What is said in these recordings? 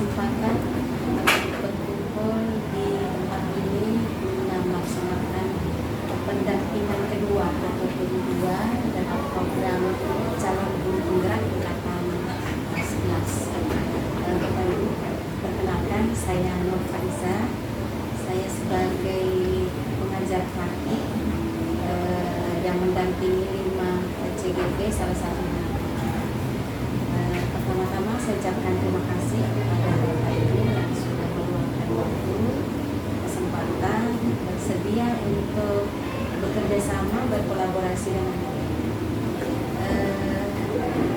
kesempatan berkumpul di tempat ini guna melaksanakan pendampingan kedua atau kedua dalam program calon guru penggerak tingkatan kelas 11. Bapak Ibu, perkenalkan saya Nur Faiza. Saya sebagai pengajar praktik yang mendampingi 5 CGP salah satunya. Pertama-tama saya ucapkan terima kasih kepada Bapak Ibu yang sudah meluangkan waktu, kesempatan, bersedia untuk bekerja sama, berkolaborasi dengan kami.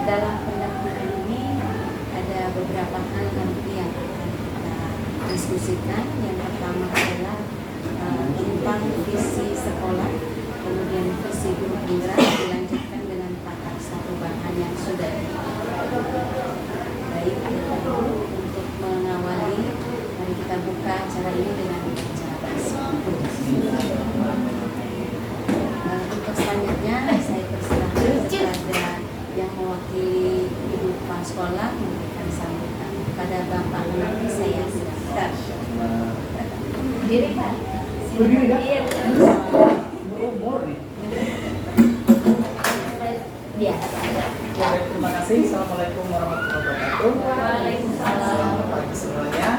Dalam pendampingan ini ada beberapa hal nanti yang akan kita diskusikan. Yang pertama adalah tentang visi sekolah, kemudian visi guru penggerak, dilanjutkan dengan tata perubahan yang sudah baik. Untuk mengawali, mari kita buka acara ini dengan acara tersebut. Untuk selanjutnya saya persilahkan kepada yang mewakili ibu kepala sekolah memberikan sambutan. Kepada Bapak nanti saya silakan. Diri Pak. Berumur nih. Biasa. Terima kasih. Assalamualaikum warahmatullahi wabarakatuh. Waalaikumsalam. Selamat pagi semuanya.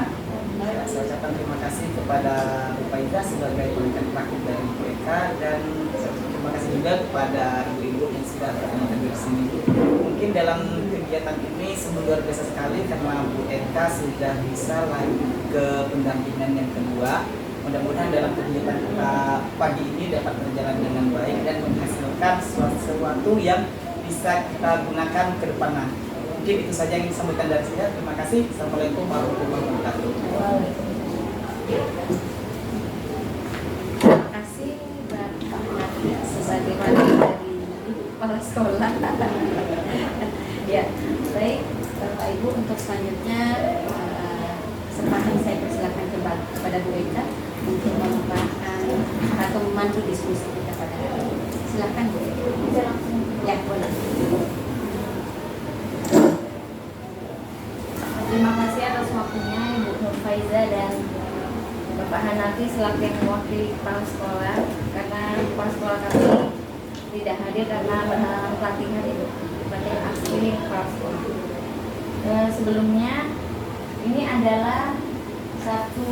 Saya ucapkan terima kasih kepada Bapak Ida sebagai pendidikan praktik dari BK, dan terima kasih juga kepada ibu-ibu yang sudah berkenan di sini. Mungkin dalam kegiatan ini sungguh luar biasa sekali karena Bu Eka sudah bisa lanjut ke pendampingan yang kedua. Mudah-mudahan dalam kegiatan kita pagi ini dapat berjalan dengan baik dan menghasilkan sesuatu yang bisa kita gunakan ke depan. Mungkin itu saja yang disampaikan dari saya. Terima kasih. Assalamualaikum warahmatullahi wabarakatuh. Terima kasih Bapak Nafi sebagai wali dari kepala sekolah. Ya, baik Bapak Ibu, untuk selanjutnya kesempatan saya persilakan kepada Bu Eka untuk membukakan atau memandu diskusi kita pada hari ini. Silakan Bu Eka. Bisa langsung. Ya, boleh. Terima kasih atas waktunya Ibu Nur Faiza dan Bapak Hanafi selaku yang mewakili kepala sekolah, karena kepala sekolah kami tidak hadir karena berhalangan pelatihan Ibu pada aksi kepala sekolah. Sebelumnya ini adalah satu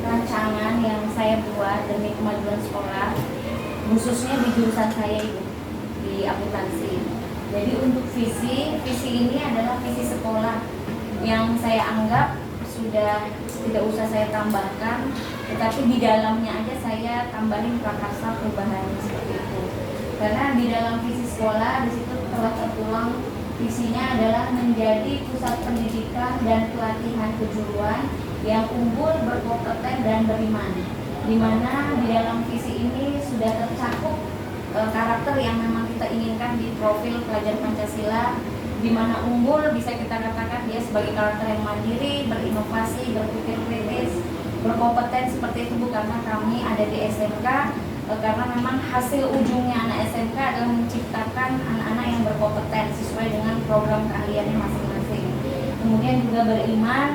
rancangan yang saya buat demi kemajuan sekolah, khususnya di jurusan saya Ibu, di akuntansi. Jadi untuk visi ini adalah visi sekolah yang saya anggap sudah tidak usah saya tambahkan, tetapi di dalamnya aja saya tambahin prakarsa perubahan seperti itu. Karena di dalam visi sekolah di situ telah tertuang visinya adalah menjadi pusat pendidikan dan pelatihan kejuruan yang unggul, berkompeten dan beriman. Di mana di dalam visi ini sudah tercakup karakter yang memang kita inginkan di profil pelajar Pancasila, di mana unggul bisa kita katakan dia sebagai karakter yang mandiri, berinovasi, berpikir kritis, berkompeten seperti itu Bu, karena kami ada di SMK, karena memang hasil ujungnya anak SMK adalah menciptakan anak-anak yang berkompeten sesuai dengan program keahliannya masing-masing. Kemudian juga beriman,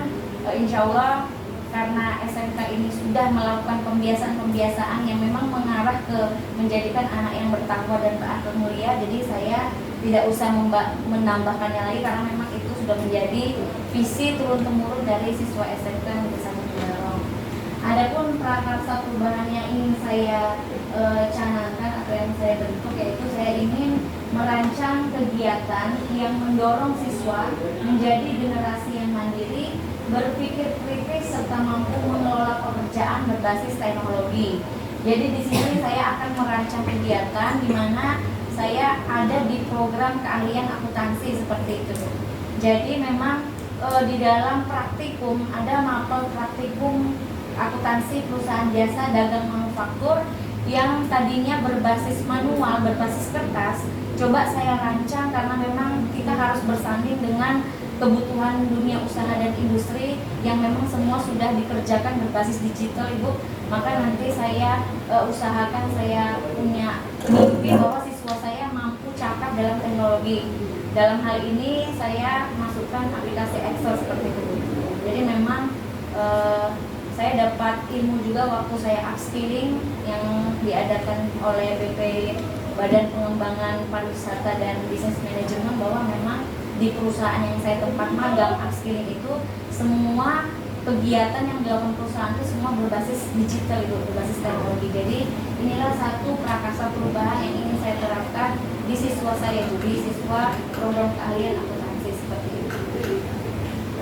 insya Allah karena SMK ini sudah melakukan pembiasaan-pembiasaan yang memang mengarah ke menjadikan anak yang bertakwa dan berakhlak mulia, jadi saya tidak usah menambahkannya lagi karena memang itu sudah menjadi visi turun-temurun dari siswa SMK yang bisa mendorong. Adapun prakarsa perubahan yang ingin saya canangkan atau yang saya bentuk, yaitu saya ingin merancang kegiatan yang mendorong siswa menjadi generasi yang mandiri, berpikir kritis serta mampu mengelola pekerjaan berbasis teknologi. Jadi di sini saya akan merancang kegiatan di mana saya ada di program keahlian akuntansi seperti itu. Jadi memang di dalam praktikum ada mapel praktikum akuntansi perusahaan jasa dagang manufaktur yang tadinya berbasis manual, berbasis kertas, coba saya rancang karena memang kita harus bersanding dengan kebutuhan dunia usaha dan industri yang memang semua sudah dikerjakan berbasis digital Ibu. Maka nanti saya usahakan, saya punya mimpi bahwa siswa saya mampu cakap dalam teknologi. Dalam hal ini saya masukkan aplikasi Excel seperti itu. ilmu juga waktu saya upskilling yang diadakan oleh BP Badan Pengembangan Pariwisata dan Bisnis Manajemen, bahwa memang di perusahaan yang saya tempat magang upskilling itu semua kegiatan yang dilakukan perusahaan itu semua berbasis digital, itu berbasis teknologi. Jadi inilah satu prakarsa perubahan yang ingin saya terapkan di siswa saya, di siswa program keahlian akuntansi seperti itu.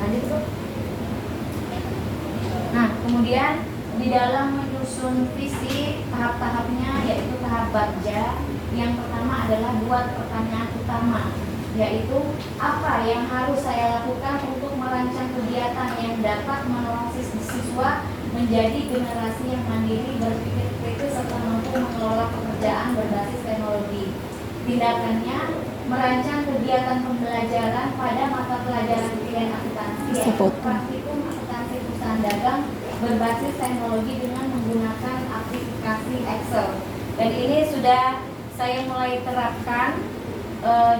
Lanjut tuh. Nah, kemudian di dalam menyusun visi, tahap-tahapnya yaitu tahap baja. Yang pertama adalah buat pertanyaan utama, yaitu apa yang harus saya lakukan untuk merancang kegiatan yang dapat mendorong siswa menjadi generasi yang mandiri, berpikir kritis, serta mampu mengelola pekerjaan berbasis teknologi. Tindakannya merancang kegiatan pembelajaran pada mata pelajaran pilihan akuntansi, yaitu praktikum akuntansi perusahaan dagang berbasis teknologi dengan menggunakan aplikasi Excel. Dan ini sudah saya mulai terapkan.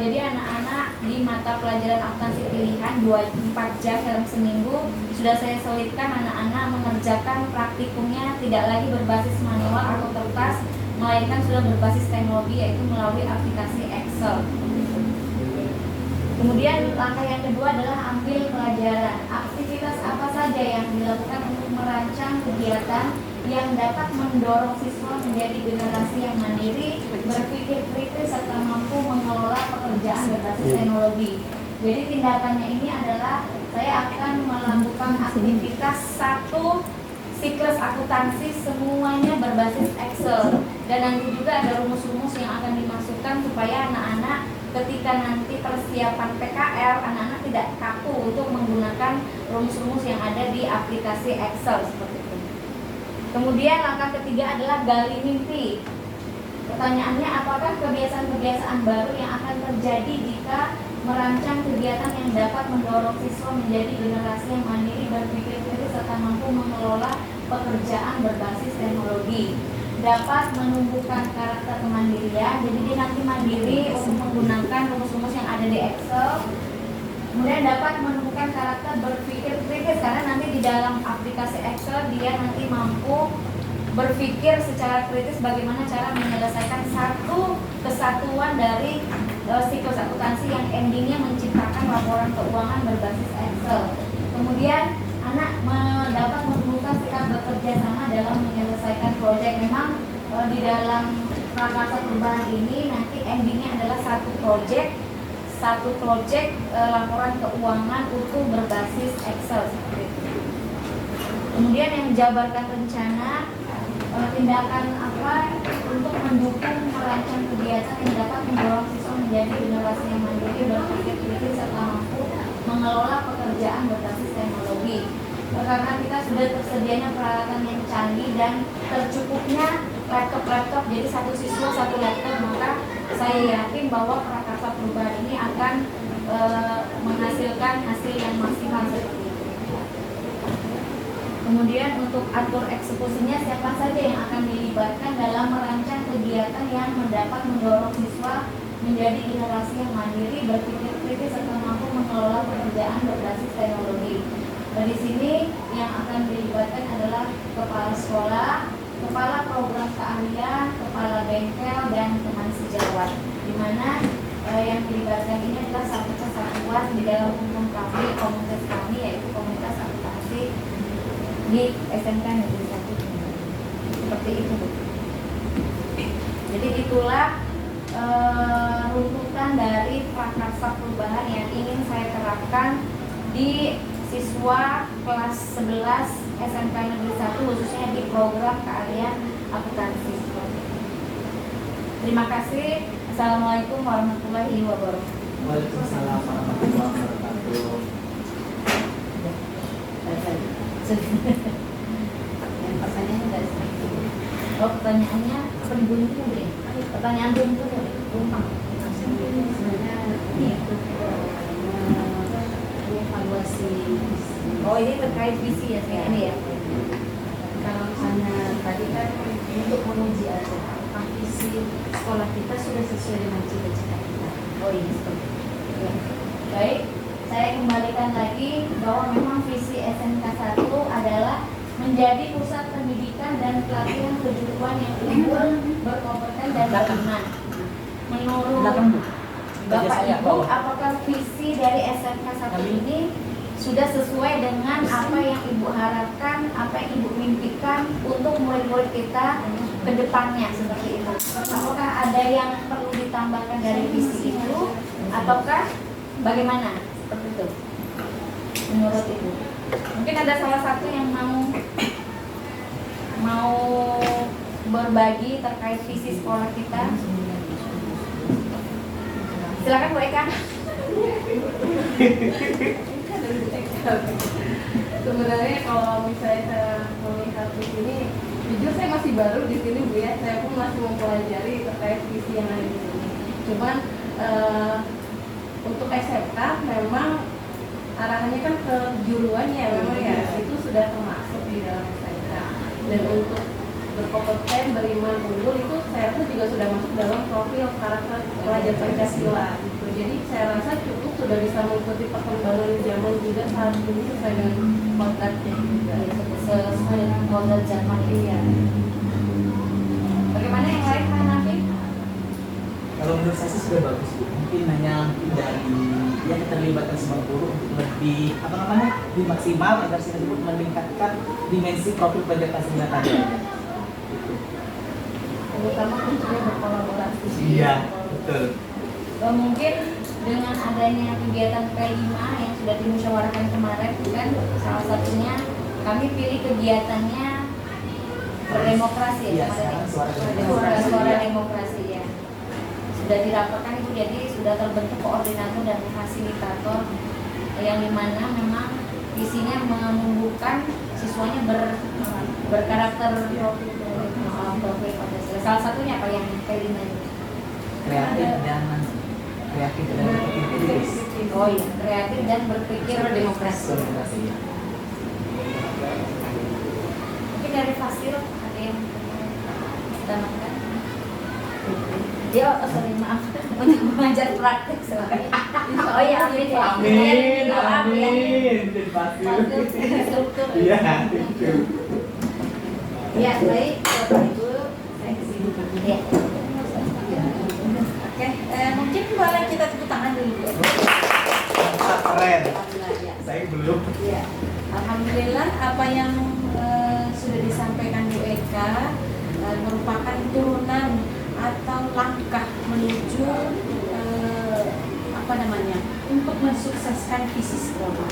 Jadi anak-anak di mata pelajaran akuntansi pilihan 24 jam dalam seminggu sudah saya selipkan anak-anak mengerjakan praktikumnya tidak lagi berbasis manual atau kertas, melainkan sudah berbasis teknologi, yaitu melalui aplikasi Excel. Kemudian langkah yang kedua adalah ambil pelajaran. Aktivitas apa saja yang dilakukan untuk merancang kegiatan yang dapat mendorong siswa menjadi generasi yang mandiri, berpikir kritis, serta mampu mengelola pekerjaan berbasis teknologi. Jadi tindakannya ini adalah saya akan melakukan aktivitas satu siklus akuntansi semuanya berbasis Excel, dan nanti juga ada rumus-rumus yang akan dimasukkan supaya anak-anak ketika nanti persiapan PKL, anak-anak tidak kaku untuk menggunakan rumus-rumus yang ada di aplikasi Excel seperti itu. Kemudian langkah ketiga adalah gali mimpi. Pertanyaannya, apakah kebiasaan-kebiasaan baru yang akan terjadi jika merancang kegiatan yang dapat mendorong siswa menjadi generasi yang mandiri, berpikir kritis, serta mampu mengelola pekerjaan berbasis teknologi. Dapat menumbuhkan karakter kemandirian, jadi dia nanti mandiri untuk menggunakan rumus-rumus yang ada di Excel. Kemudian dapat menumbuhkan karakter berpikir kritis, karena nanti di dalam aplikasi Excel dia nanti mampu berpikir secara kritis bagaimana cara menyelesaikan satu kesatuan dari siklus akuntansi yang endingnya menciptakan laporan keuangan berbasis Excel. Kemudian anak dapat menumbuhkan sikap bekerja sama dalam menyelesaikan proyek. Memang di dalam prakarsa perubahan ini nanti endingnya adalah satu proyek laporan keuangan utuh berbasis Excel seperti itu. Kemudian yang menjabarkan rencana, tindakan apa untuk mendukung merancang kegiatan yang dapat mendorong siswa menjadi generasi yang mandiri, berpikir kritis, serta mampu mengelola pekerjaan berbasis teknologi. Karena kita sudah tersedianya peralatan yang canggih dan tercukupnya laptop, jadi satu siswa satu laptop, maka saya yakin bahwa prakarsa perubahan ini akan menghasilkan hasil yang maksimal seperti itu. Kemudian untuk atur eksekusinya, siapa saja yang akan dilibatkan dalam merancang kegiatan yang mendapat mendorong siswa menjadi generasi yang mandiri, berpikir kritis, serta mampu mengelola pekerjaan berbasis teknologi. Di sini yang akan dilibatkan adalah kepala sekolah, kepala program keahlian, kepala bengkel, dan teman sejawat. Di mana yang dilibatkan ini adalah satu kesatuan di dalam hukum kami, komunitas kami, yaitu komunitas akuntansi di SMK Negeri 1. Seperti itu. Jadi itulah runtutan dari prakarsa perubahan yang ingin saya terapkan di siswa kelas 11 SMK Negeri 1, khususnya di program keahlian akuntansi. Terima kasih. Assalamualaikum warahmatullahi wabarakatuh. Waalaikumsalam warahmatullahi wabarakatuh. Yang pertanyaannya dari sini. Oh, pertanyaannya apa bunyi boleh? Pertanyaan bunyi boleh? Sebenarnya ini evaluasi. Oh, ini terkait visi ya, saya ini ya. Kalau misalnya tadi kan untuk menguji aja apakah visi sekolah kita sudah sesuai dengan cita-cita kita. Oh iya, seperti itu. Ya. Baik, saya kembalikan lagi bahwa memang visi SMK 1 adalah menjadi pusat pendidikan dan pelatihan kejuruan yang unggul, berkompeten dan beriman. Menurut Bapak Ibu, apakah visi dari SMK 1 ini sudah sesuai dengan apa yang Ibu harapkan, apa yang Ibu mimpikan untuk murid-murid kita ke depannya seperti itu? Apakah ada yang perlu ditambahkan dari visi itu, ataukah bagaimana? Seperti itu menurut Ibu. Mungkin ada salah satu yang mau berbagi terkait visi sekolah kita. Silakan Bu Eka. Sebenarnya kalau misalnya saya melihat di sini, jujur saya masih baru di sini Bu ya. Saya pun masih mempelajari terkait visi yang ada di sini. Cuman untuk SMK memang arahannya kan ke juruan ya, memang ya itu sudah termasuk di dalam SMK. Dan untuk berkompeten, beriman, unggul itu saya rasa juga sudah masuk dalam profil karakter pelajar Pancasila gitu. Jadi saya rasa cukup sudah bisa mengikuti perkembangan zaman juga saat ini sesuai dengan kodratnya juga, Sesuai dengan kodrat zaman ini ya. Bagaimana yang lain Pak Nafi? Kalau menurut saya sih sudah bagus Bu. Mungkin hanya dari ya keterlibatan semua guru untuk lebih lebih maksimal agar sih disebut meningkatkan dimensi profil pelajar Pancasila tadi. Terutama tentunya berkolaborasi. Iya, betul. Mungkin dengan adanya kegiatan P5 yang sudah dimusyawarahkan kemarin kan salah satunya kami pilih kegiatannya berdemokrasi ya, Iya, sekarang suara demokrasi ya. Sudah dirapatkan itu, jadi sudah terbentuk koordinator dan fasilitator yang dimana memang isinya menumbuhkan siswanya berkarakter profil Pancasila. Salah satunya apa yang P5 itu? Kreatif dan berpikir. Oh iya, kreatif dan berpikir demokrasi. Mungkin dari Fasil ada yang ditambahkan? Ya, sorry maaf untuk mengajar praktek soalnya. Oh iya, amin ya. Amin, Maaf ya. amin. Fasil struktur. Iya, itu. Ya, baik Bapak Ibu, saya kesini. Ya. Oke, mungkin boleh kita tepuk tangan dulu Bu. Mantap, keren. Alhamdulillah ya. Saya belum. Ya, Alhamdulillah apa yang sudah disampaikan Bu Eka merupakan turunan atau langkah menuju untuk mensukseskan visi sekolah.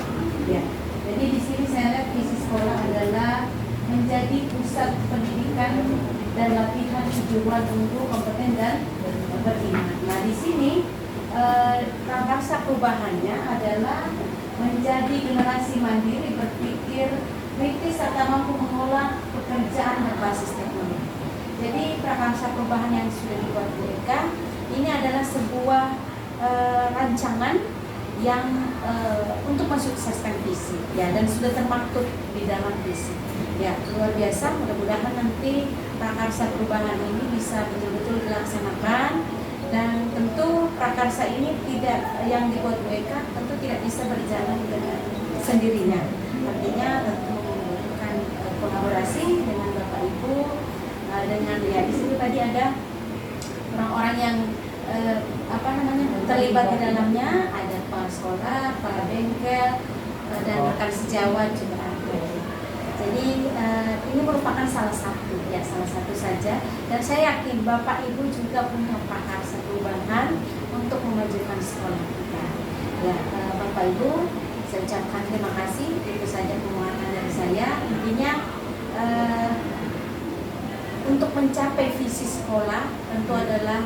Ya, jadi di sini saya lihat visi sekolah adalah menjadi pusat pendidikan dan latihan kejuruan unggul, kompeten dan beriman. Nah, di sini prakarsa perubahannya adalah menjadi generasi mandiri, berpikir kritis serta mampu mengolah pekerjaan berbasis teknologi. Jadi prakarsa perubahan yang sudah dibuat Bu Eka ini adalah sebuah rancangan yang untuk mensukseskan visi, ya, dan sudah termaktub di dalam visi. Ya, luar biasa. Mudah-mudahan nanti prakarsa perubahan ini bisa betul-betul dilaksanakan, dan tentu prakarsa ini tidak yang dibuat Bu Eka tentu tidak bisa berjalan dengan sendirinya. Artinya tentu membutuhkan kolaborasi dengan Bapak Ibu, dengan ya di situ tadi ada orang-orang yang terlibat di dalamnya, ada kepala sekolah, kepala bengkel, dan rekan sejawat juga ada. Jadi ini merupakan salah satu saja, dan saya yakin Bapak Ibu juga punya prakarsa perubahan untuk memajukan sekolah kita. Ya, Bapak Ibu, saya ucapkan terima kasih. Itu saja penguatan dari saya. Intinya untuk mencapai visi sekolah tentu adalah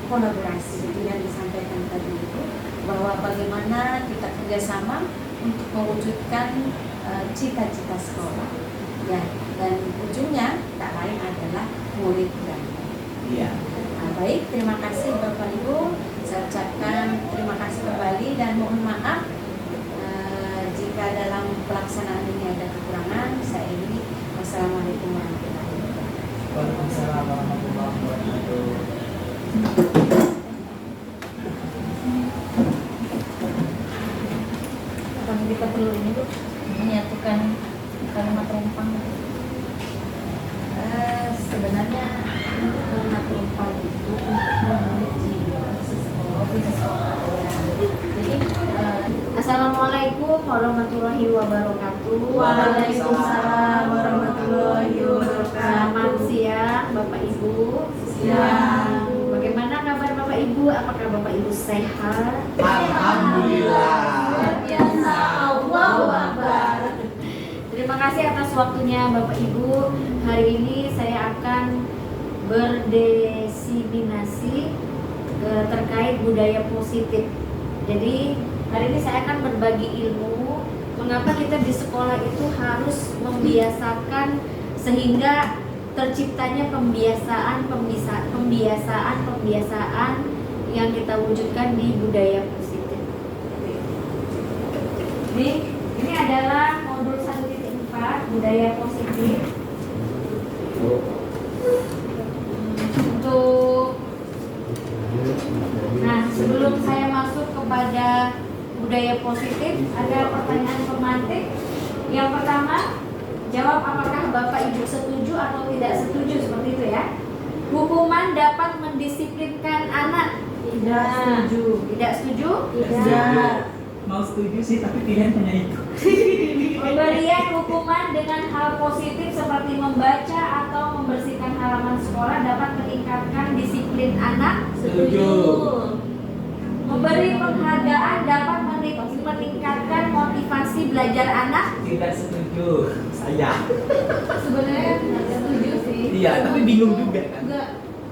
kolaborasi, itu yang disampaikan tadi itu, bahwa bagaimana kita kerjasama untuk mewujudkan cita-cita sekolah, ya, dan ujungnya tak lain adalah murid dan Iya. nah, baik, terima kasih Bapak Ibu, saya ucapkan terima kasih kembali dan mohon maaf jika dalam pelaksanaan ini ada kekurangan. Saya ini wassalamualaikum warahmatullahi wabarakatuh. Waalaikumsalam warahmatullahi wabarakatuh. Apa kita perlu ini Bu, menyatukan kalimat rempang? sebenarnya untuk mengatur file itu untuk menguji seseorang. Jadi Assalamualaikum warahmatullahi wabarakatuh. Waalaikumsalam warahmatullahi wabarakatuh. Selamat siang Bapak Ibu. Siang. Bagaimana kabar Bapak Ibu? Apakah Bapak Ibu sehat? Alhamdulillah. Biasa Allahu Akbar. Terima kasih atas waktunya Bapak Ibu. Hari ini saya akan berdiseminasi terkait budaya positif. Jadi hari ini saya akan berbagi ilmu mengapa kita di sekolah itu harus membiasakan sehingga terciptanya pembiasaan yang kita wujudkan di budaya positif. Ini adalah modul 1.4 budaya positif. Nah, sebelum saya masuk kepada budaya positif, ada pertanyaan pemantik. Yang pertama, jawab apakah Bapak Ibu setuju atau tidak setuju, seperti itu ya. Hukuman dapat mendisiplinkan anak. Tidak setuju. Tidak setuju? Tidak. Mau setuju sih, tapi pilihan hanya itu. Pemberian hukuman dengan hal positif seperti membaca atau membersihkan halaman sekolah dapat meningkatkan disiplin anak. Setuju. Memberi penghargaan dapat meningkatkan motivasi belajar anak. Tidak setuju. Saya. Sebenarnya setuju sih. Iya, tapi bingung juga kan.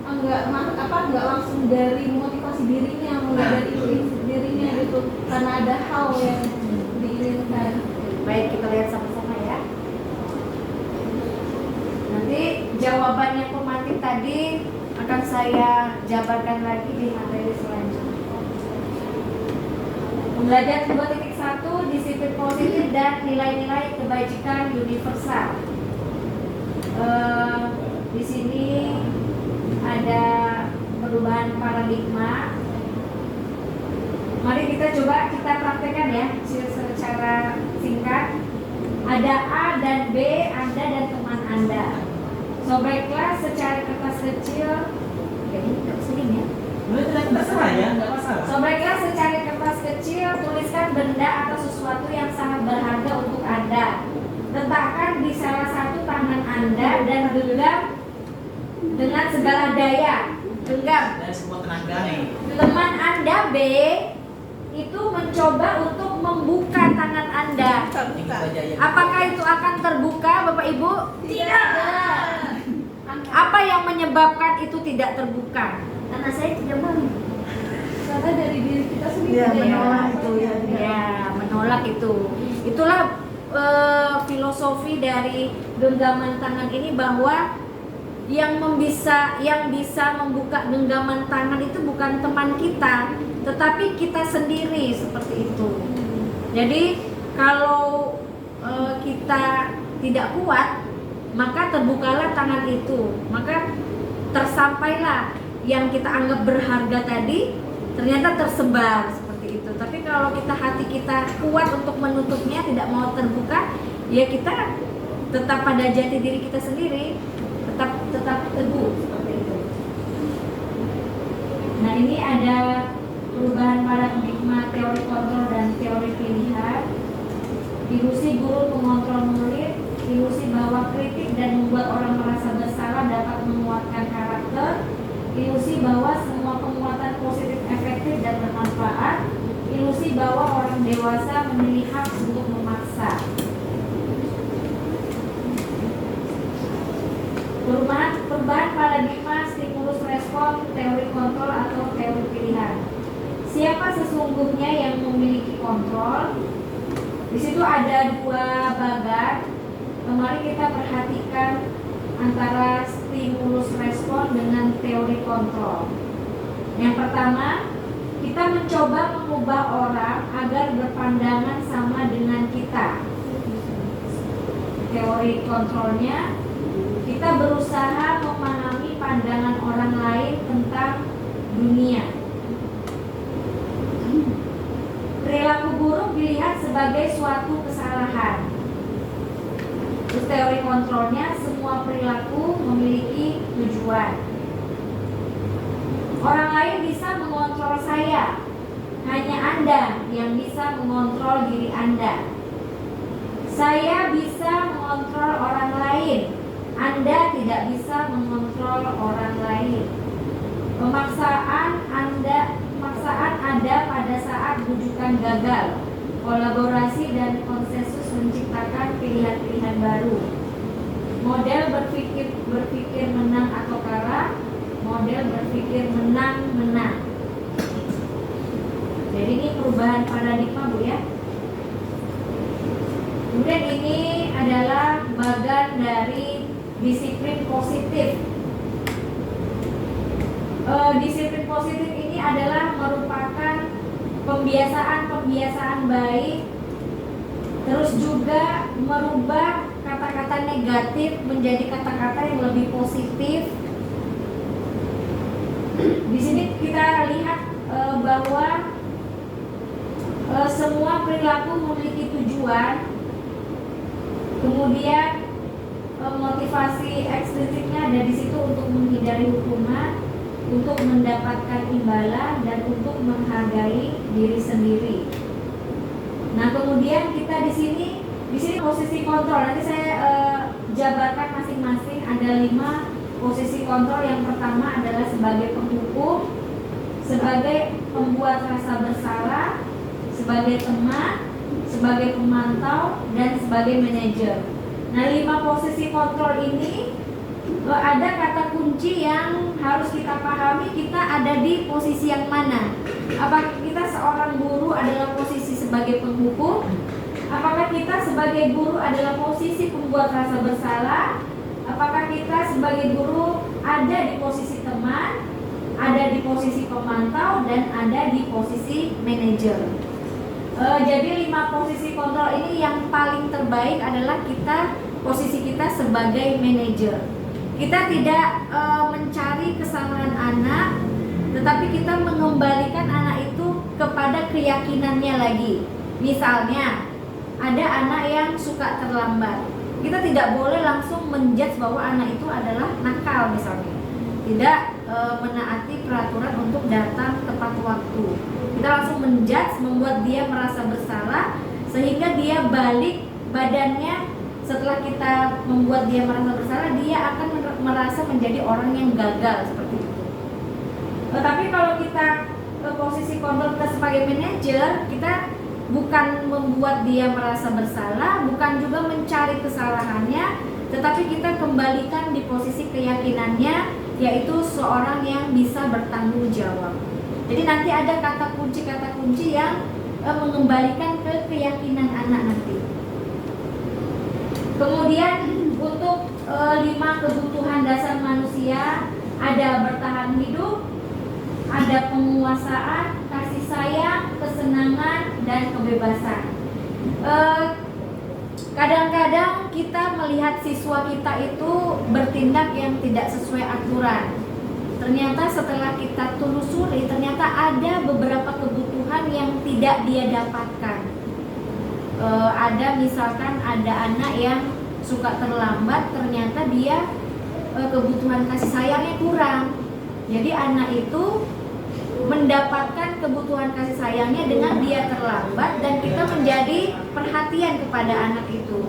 Enggak langsung dari motivasi dirinya, mulai dari prinsip dirinya gitu, karena ada hal yang diinginkan. Baik, kita lihat sama-sama ya. Nanti jawabannya pemantik tadi akan saya jabarkan lagi di materi selanjutnya. Pembelajaran 2.1 disiplin positif dan nilai-nilai kebajikan universal. Di sini ada perubahan paradigma. Mari kita coba praktekkan ya secara singkat. Ada A dan B, Anda dan teman Anda. Sobeklah secari kertas kecil. Kayaknya tidak sering ya. Terserah ya, nggak masalah. Sobeklah secari kertas kecil, tuliskan benda atau sesuatu yang sangat berharga untuk Anda. Letakkan di salah satu tangan Anda dan genggam dengan segala daya. Genggam. Dan semua tenaga nih. Teman Anda B itu mencoba untuk membuka tangan Anda. Apakah itu akan terbuka, Bapak Ibu? Tidak. Apa yang menyebabkan itu tidak terbuka? Karena saya tidak mau. Karena dari diri kita sendiri Ya, ya. menolak itu ya. Ya, menolak itu. Itulah filosofi dari genggaman tangan ini, bahwa yang bisa membuka genggaman tangan itu bukan teman kita, tetapi kita sendiri, seperti itu. Jadi kalau kita tidak kuat, maka terbukalah tangan itu, maka tersampailah yang kita anggap berharga tadi ternyata tersebar seperti itu. Tapi kalau hati kita kuat untuk menutupnya, tidak mau terbuka, ya kita tetap pada jati diri kita sendiri, tetap teguh seperti itu. Nah, ini ada perubahan paradigma teori kontrol dan teori pilihan. Ilusi guru mengontrol murid, ilusi bahwa kritik dan membuat orang merasa bersalah dapat menguatkan karakter, ilusi bahwa semua penguatan positif efektif dan bermanfaat, ilusi bahwa orang dewasa memilih hak untuk memaksa. Perubahan paradigma stimulus respon, teori kontrol atau teori pilihan. Siapa sesungguhnya yang memiliki kontrol? Di situ ada dua bagan. Mari kita perhatikan antara stimulus respon dengan teori kontrol. Yang pertama, kita mencoba mengubah orang agar berpandangan sama dengan kita. Teori kontrolnya, kita berusaha memahami pandangan orang lain tentang dunia. Perilaku buruk dilihat sebagai suatu kesalahan. Terus teori kontrolnya, semua perilaku memiliki tujuan. Orang lain bisa mengontrol saya, hanya Anda yang bisa mengontrol diri Anda. Saya bisa mengontrol orang lain, Anda tidak bisa mengontrol orang lain. Pemaksaan ada pada saat bujukan gagal. Kolaborasi dan konsensus menciptakan pilihan-pilihan baru. Model berpikir menang atau kalah, model berpikir menang. Jadi ini perubahan paradigma, Bu ya. Kemudian ini adalah bagian dari disiplin positif. Disiplin positif ini adalah merupakan pembiasaan baik, terus juga merubah kata-kata negatif menjadi kata-kata yang lebih positif. Di sini kita lihat bahwa semua perilaku memiliki tujuan, kemudian motivasi ekstrinsiknya ada di situ untuk menghindari hukuman, untuk mendapatkan imbalan, dan untuk menghargai diri sendiri. Nah, kemudian kita di sini posisi kontrol. Nanti saya jabarkan masing-masing. Ada 5 posisi kontrol. Yang pertama adalah sebagai penghukum, sebagai pembuat rasa bersalah, sebagai teman, sebagai pemantau, dan sebagai manajer. Nah, 5 posisi kontrol ini ada kata kunci yang harus kita pahami. Kita ada di posisi yang mana? Apakah kita seorang guru adalah posisi sebagai penghukum? Apakah kita sebagai guru adalah posisi pembuat rasa bersalah? Apakah kita sebagai guru ada di posisi teman, ada di posisi pemantau, dan ada di posisi manajer? Jadi 5 posisi kontrol ini yang paling terbaik adalah posisi kita sebagai manajer. Kita tidak mencari kesalahan anak, tetapi kita mengembalikan anak itu kepada keyakinannya lagi. Misalnya, ada anak yang suka terlambat. Kita tidak boleh langsung menjudge bahwa anak itu adalah nakal misalnya. Tidak menaati peraturan untuk datang tepat waktu. Kita langsung menjudge, membuat dia merasa bersalah, sehingga dia balik badannya. Setelah kita membuat dia merasa bersalah, dia akan merasa menjadi orang yang gagal seperti itu. Tetapi kalau kita posisi kontrol kita sebagai manajer, kita bukan membuat dia merasa bersalah, bukan juga mencari kesalahannya, tetapi kita kembalikan di posisi keyakinannya, yaitu seorang yang bisa bertanggung jawab. Jadi nanti ada kata kunci yang mengembalikan ke keyakinan anak nanti. Kemudian untuk 5 kebutuhan dasar manusia, ada bertahan hidup, ada penguasaan, kasih sayang, kesenangan, dan kebebasan. Kadang-kadang kita melihat siswa kita itu bertindak yang tidak sesuai aturan. Ternyata setelah kita telusuri, ternyata ada beberapa kebutuhan yang tidak dia dapatkan. Ada misalkan ada anak yang suka terlambat, ternyata dia kebutuhan kasih sayangnya kurang. Jadi anak itu mendapatkan kebutuhan kasih sayangnya dengan dia terlambat, dan kita menjadi perhatian kepada anak itu.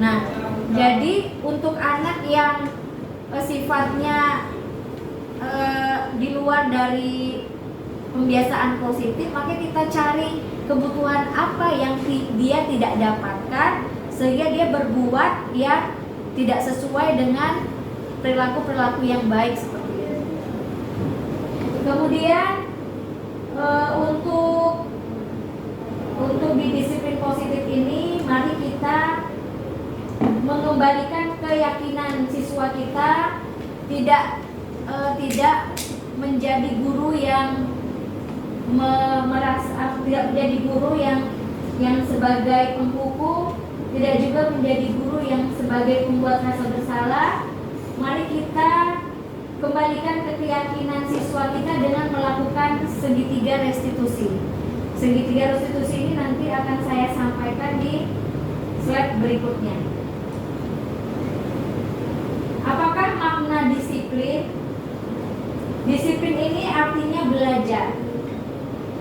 Nah, jadi untuk anak yang sifatnya di luar dari pembiasaan positif, maka kita cari kebutuhan apa yang dia tidak dapatkan, sehingga dia berbuat yang tidak sesuai dengan perilaku-perilaku yang baik seperti itu. Kemudian untuk di disiplin positif ini, mari kita mengembalikan keyakinan siswa kita, tidak menjadi guru yang tidak menjadi guru yang sebagai penghukum, tidak juga menjadi guru yang sebagai pembuat rasa bersalah. Mari kita kembalikan ke keyakinan siswa kita dengan melakukan segitiga restitusi. Segitiga restitusi ini nanti akan saya sampaikan di slide berikutnya. disiplin. Disiplin ini artinya belajar.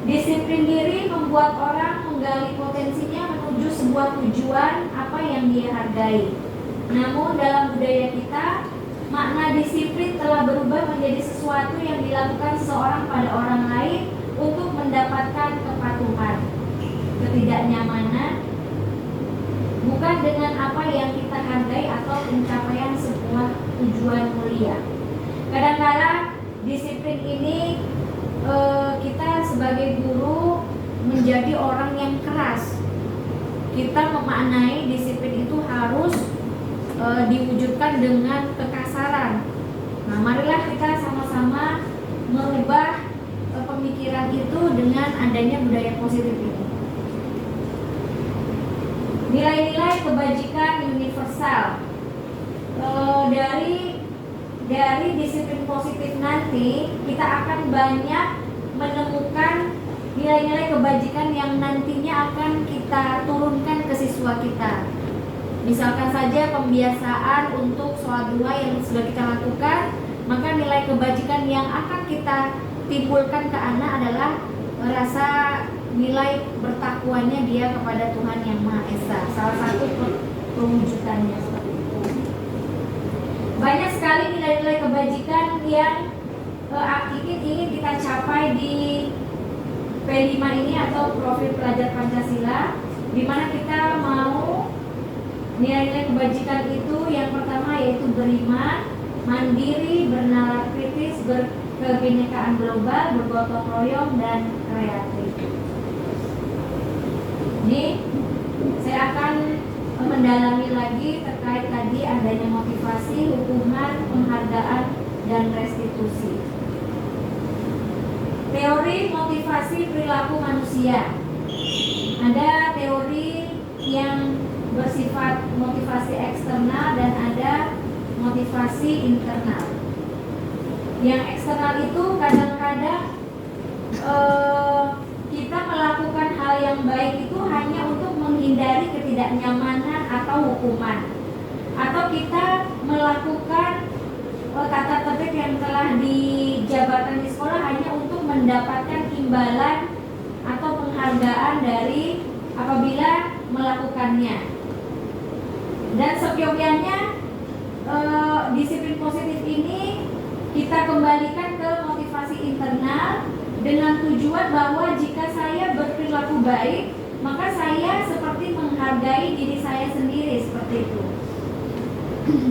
Disiplin diri membuat orang menggali potensinya menuju sebuah tujuan apa yang dia hargai. Namun dalam budaya kita, makna disiplin telah berubah menjadi sesuatu yang dilakukan seseorang pada orang lain untuk mendapatkan kepatuhan, ketidaknyamanan, bukan dengan apa yang kita hargai atau pencapaian sebuah tujuan mulia. Kadang-kadang disiplin ini kita sebagai guru menjadi orang yang keras. Kita memaknai disiplin itu harus diwujudkan dengan kekasaran. Nah, marilah kita sama-sama merubah pemikiran itu dengan adanya budaya positif ini. Nilai-nilai kebajikan universal. Dari disiplin positif nanti kita akan banyak menemukan nilai-nilai kebajikan yang nantinya akan kita turunkan ke siswa kita. Misalkan saja pembiasaan untuk sholat duha yang sudah kita lakukan, maka nilai kebajikan yang akan kita timbulkan ke anak adalah rasa nilai bertakwanya dia kepada Tuhan Yang Maha Esa. Salah satu perwujudannya seperti itu. Banyak sekali nilai-nilai kebajikan yang ingin kita capai di P5 ini atau profil pelajar Pancasila, di mana kita mau nilai-nilai kebajikan itu yang pertama yaitu beriman, mandiri, bernalar kritis, berkebinekaan global, bergotong royong, dan kreatif. Ini saya akan mendalami lagi terkait tadi adanya motivasi, hukuman, penghargaan, dan restitusi. Teori motivasi perilaku manusia. Ada teori yang bersifat motivasi eksternal dan ada motivasi internal. Yang eksternal itu kadang-kadang kita melakukan hal yang baik itu hanya untuk menghindari ketidaknyamanan atau hukuman, atau kita melakukan tata tertib yang telah dijabarkan di sekolah hanya untuk mendapatkan imbalan atau penghargaan dari apabila melakukannya. Dan seyogyanya disiplin positif ini kita kembalikan ke motivasi internal dengan tujuan bahwa jika saya berperilaku baik, maka saya seperti menghargai diri saya sendiri, seperti itu.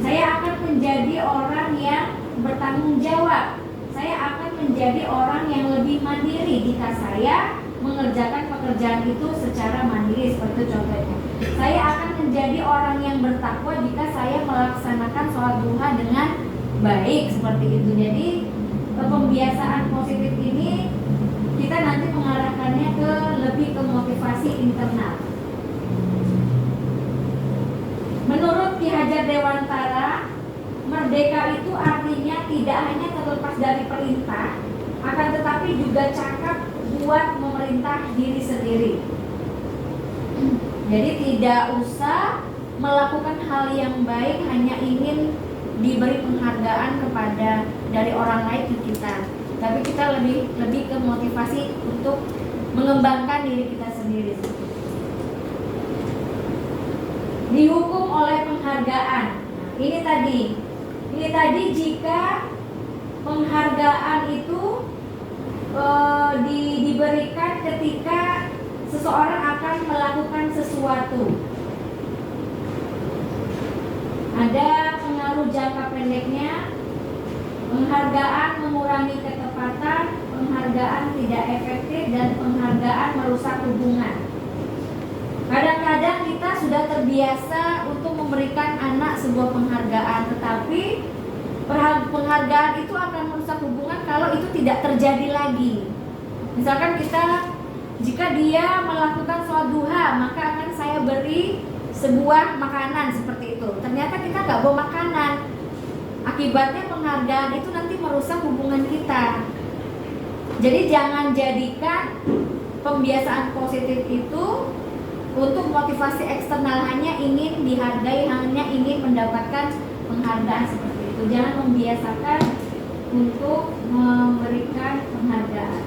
Saya akan menjadi orang yang bertanggung jawab. Saya akan menjadi orang yang lebih mandiri jika saya mengerjakan pekerjaan itu secara mandiri, seperti contohnya. Saya akan menjadi orang yang bertakwa jika saya melaksanakan sholat duha dengan baik, seperti itu. Jadi pembiasaan positif ini kita nanti mengarahkannya ke lebih ke motivasi internal. Menurut Ki Hajar Dewantara, merdeka itu artinya tidak hanya terlepas dari perintah, akan tetapi juga cakap buat memerintah diri sendiri. Jadi tidak usah melakukan hal yang baik hanya ingin diberi penghargaan kepada dari orang lain ke kita, tapi kita lebih ke motivasi untuk mengembangkan diri kita sendiri. Dihukum oleh penghargaan. Ini tadi jika penghargaan itu diberikan ketika seseorang akan melakukan sesuatu. Ada pengaruh jangka pendeknya, penghargaan mengurangi ketepatan, penghargaan tidak efektif, dan penghargaan merusak hubungan. Kadang-kadang kita sudah terbiasa untuk memberikan anak sebuah penghargaan, tetapi penghargaan itu akan merusak hubungan kalau itu tidak terjadi lagi. Misalkan jika dia melakukan sholat duha, maka akan saya beri sebuah makanan seperti itu. Ternyata kita nggak bawa makanan, akibatnya penghargaan itu nanti merusak hubungan kita. Jadi jangan jadikan pembiasaan positif itu untuk motivasi eksternal, hanya ingin dihargai, hanya ingin mendapatkan penghargaan seperti itu. itu. Jangan membiasakan untuk memberikan penghargaan.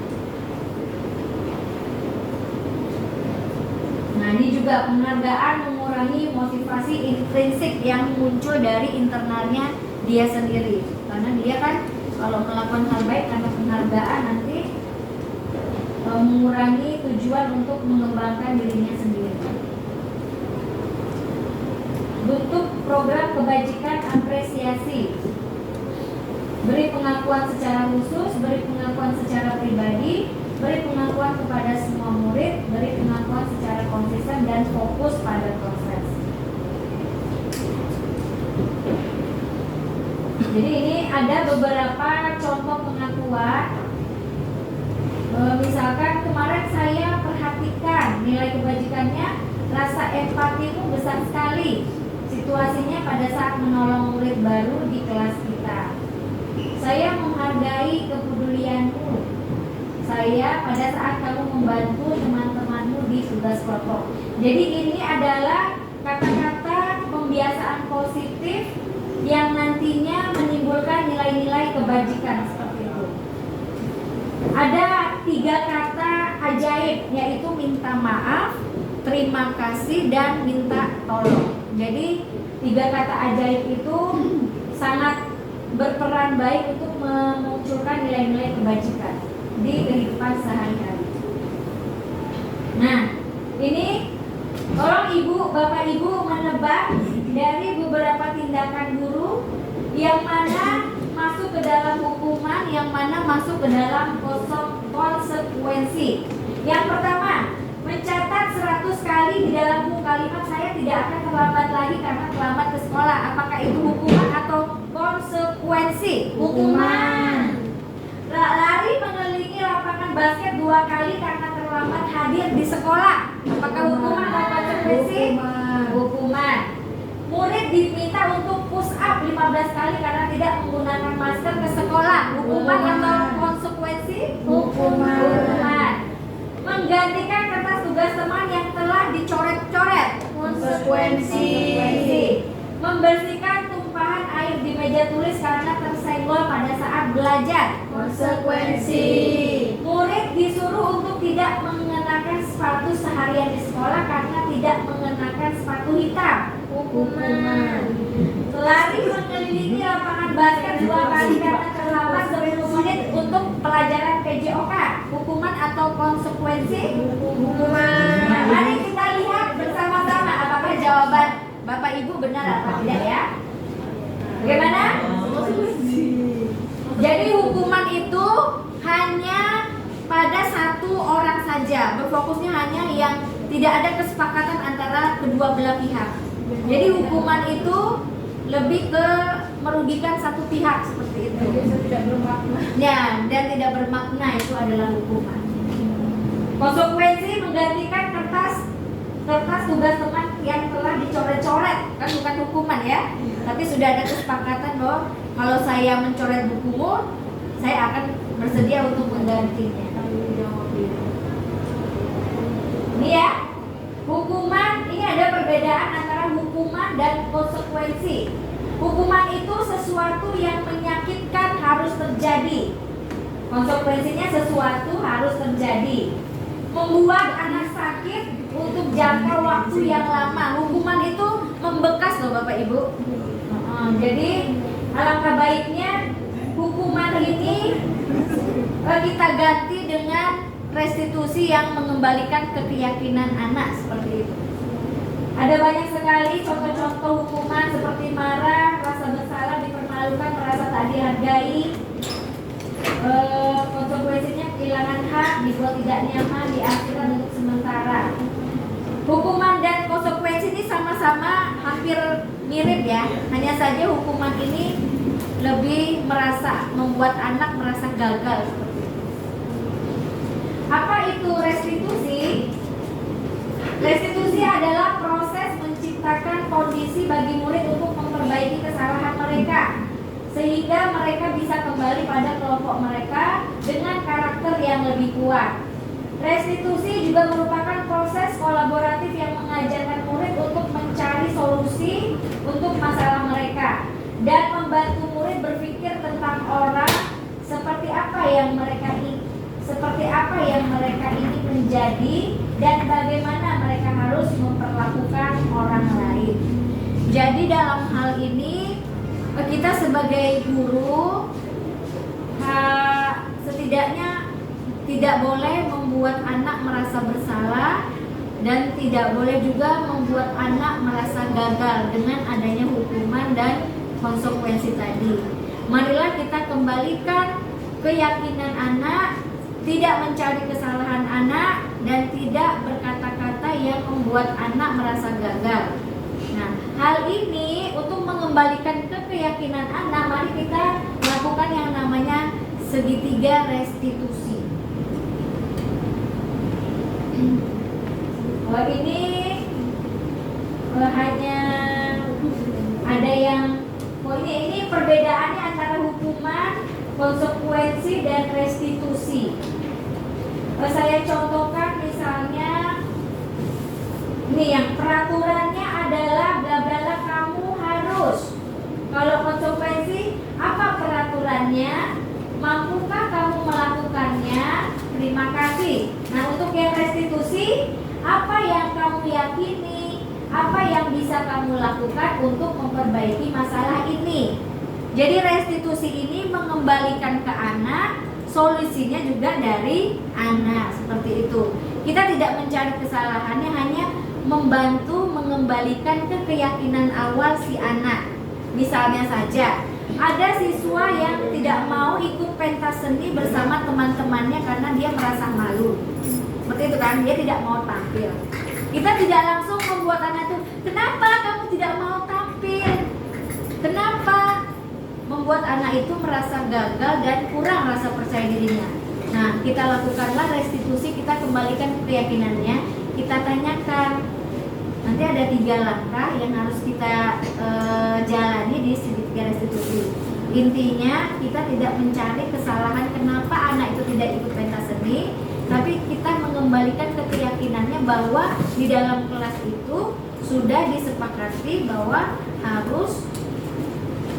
Nah, ini juga penghargaan mengurangi motivasi intrinsik yang muncul dari internalnya dia sendiri. Karena dia kan kalau melakukan hal baik karena penghargaan nanti mengurangi tujuan untuk mengembangkan dirinya sendiri. Bentuk program kebajikan apresiasi. Beri pengakuan secara khusus, beri pengakuan secara pribadi, beri pengakuan kepada semua murid, beri pengakuan secara konsisten dan fokus pada proses. Jadi ini ada beberapa contoh pengakuan. Misalkan kemarin saya perhatikan nilai kebajikannya, rasa empatimu besar sekali. Situasinya pada saat menolong murid baru di kelas kita. Saya menghargai kepedulianmu. Saya pada saat kamu membantu teman-temanmu di tugas kelompok. Jadi ini adalah kata-kata pembiasaan positif yang nantinya menimbulkan nilai-nilai kebajikan seperti itu. Ada 3 kata ajaib, yaitu minta maaf, terima kasih, dan minta tolong. Jadi 3 kata ajaib itu sangat berperan baik untuk memunculkan nilai-nilai kebajikan di kehidupan sehari-hari. Nah, ini tolong ibu, bapak ibu menebak dari beberapa tindakan guru yang mana masuk ke dalam hukuman, yang mana masuk ke dalam konsekuensi. Yang pertama, mencatat 100 kali di dalam buku kalimat saya tidak akan terlambat lagi karena terlambat ke sekolah. Apakah itu hukuman atau konsekuensi? Hukuman. Lari mengelilingi lapangan basket 2 kali karena terlambat hadir di sekolah. Apakah hukuman atau konsekuensi? Hukuman. Murid diminta untuk push up 15 kali karena tidak menggunakan masker ke sekolah. Hukuman atau konsekuensi? Hukuman. Menggantikan kertas tugas teman yang telah dicoret-coret. Konsekuensi. Membersihkan tumpahan air di meja tulis karena tersenggol pada saat belajar. Konsekuensi. Murid disuruh untuk tidak mengenakan sepatu seharian di sekolah karena tidak mengenakan sepatu hitam. Hukuman. Lari mengelilingi lapangan basket 2 kali karena terlambat 10 menit untuk pelajaran PJOK. Hukuman atau konsekuensi? Hukuman. Nah, mari kita lihat bersama-sama apakah jawaban Bapak Ibu benar atau tidak ya. Bagaimana? Jadi hukuman itu hanya pada 1 orang saja. Berfokusnya hanya yang tidak ada kesepakatan antara kedua belah pihak. Jadi hukuman itu lebih ke merugikan satu pihak seperti itu. Tidak bermakna. Ya, dan tidak bermakna itu adalah hukuman. Konsekuensi menggantikan kertas tugas teman yang telah dicoret-coret, kan bukan hukuman ya. Tapi sudah ada kesepakatan bahwa kalau saya mencoret bukumu, saya akan bersedia untuk menggantinya. Ini ya. Hukuman, ini ada perbedaan antara hukuman dan konsekuensi. Hukuman itu sesuatu yang menyakitkan harus terjadi. Konsekuensinya sesuatu harus terjadi. Membuat anak sakit untuk jangka waktu yang lama. Hukuman itu membekas loh Bapak Ibu. Jadi alangkah baiknya hukuman ini kita ganti dengan restitusi yang mengembalikan keyakinan anak seperti itu. Ada banyak sekali contoh-contoh hukuman seperti marah, rasa bersalah, dipermalukan, merasa tak dihargai. Konsekuensinya kehilangan hak, dibuat tidak nyaman, diakhirkan untuk sementara. Hukuman dan konsekuensi ini sama-sama hampir mirip ya. Hanya saja hukuman ini lebih membuat anak merasa gagal seperti itu. Apa itu restitusi? Restitusi adalah proses menciptakan kondisi bagi murid untuk memperbaiki kesalahan mereka sehingga mereka bisa kembali pada kelompok mereka dengan karakter yang lebih kuat. Restitusi juga merupakan proses kolaboratif yang mengajarkan murid untuk mencari solusi untuk masalah mereka dan membantu murid yang mereka ingin, seperti apa yang mereka ingin menjadi, dan bagaimana mereka harus memperlakukan orang lain. Jadi dalam hal ini kita sebagai guru setidaknya tidak boleh membuat anak merasa bersalah dan tidak boleh juga membuat anak merasa gagal dengan adanya hukuman dan konsekuensi tadi. Marilah kita kembalikan keyakinan anak, tidak mencari kesalahan anak, dan tidak berkata-kata yang membuat anak merasa gagal. Nah, hal ini untuk mengembalikan ke keyakinan anak, mari kita lakukan yang namanya segitiga restitusi. Ini hanya ada yang ini perbedaannya antara hukuman, konsekuensi, dan restitusi. Saya contohkan misalnya ini yang peraturannya adalah bla bla bla, kamu harus. Kalau konsekuensi, apa peraturannya? Mampukah kamu melakukannya? Terima kasih. Nah, untuk yang restitusi, apa yang kamu yakini, apa yang bisa kamu lakukan untuk memperbaiki masalah ini. Jadi restitusi ini mengembalikan ke anak, solusinya juga dari anak, seperti itu. Kita tidak mencari kesalahannya, hanya membantu mengembalikan ke keyakinan awal si anak. Misalnya saja, ada siswa yang tidak mau ikut pentas seni bersama teman-temannya karena dia merasa malu. Seperti itu kan, dia tidak mau tampil. Kita tidak langsung membuat anak itu, kenapa kamu tidak mau tampil? Kenapa? Membuat anak itu merasa gagal dan kurang rasa percaya dirinya. Nah, kita lakukanlah restitusi, kita kembalikan keyakinannya, kita tanyakan. Nanti ada 3 langkah yang harus kita jalani di segitiga restitusi. Intinya kita tidak mencari kesalahan kenapa anak itu tidak ikut pentas seni, tapi kita mengembalikan ke keyakinannya bahwa di dalam kelas itu sudah disepakati bahwa harus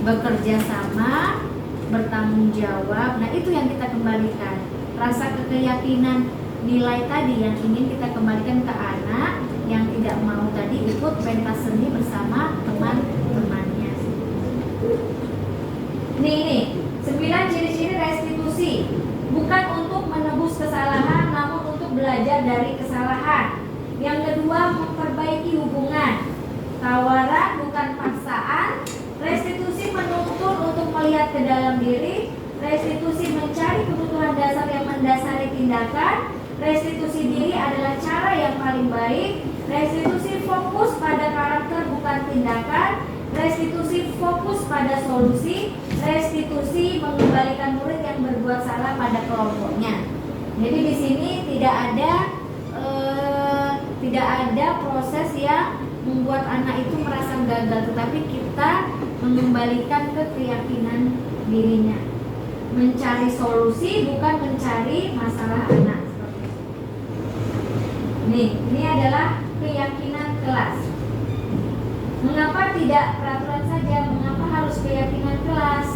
bekerja sama, bertanggung jawab. Nah, itu yang kita kembalikan. Rasa keyakinan nilai tadi yang ingin kita kembalikan ke anak yang tidak mau tadi ikut pentas seni bersama teman-temannya. Ini 9 ciri-ciri restitusi. Bukan untuk menebus kesalahan, namun untuk belajar dari kesalahan. Yang kedua, memperbaiki hubungan. Tawaran bukan paksaan. Restitusi menuntut untuk melihat ke dalam diri. Restitusi mencari kebutuhan dasar yang mendasari tindakan. Restitusi diri adalah cara yang paling baik. Restitusi fokus pada karakter bukan tindakan. Restitusi fokus pada solusi. Restitusi mengembalikan murid yang berbuat salah pada kelompoknya. Jadi di sini tidak ada proses yang membuat anak itu merasa gagal, tetapi kita mengembalikan ke keyakinan dirinya. Mencari solusi bukan mencari masalah anak. Ini adalah keyakinan kelas. Mengapa tidak peraturan saja? Mengapa harus keyakinan kelas?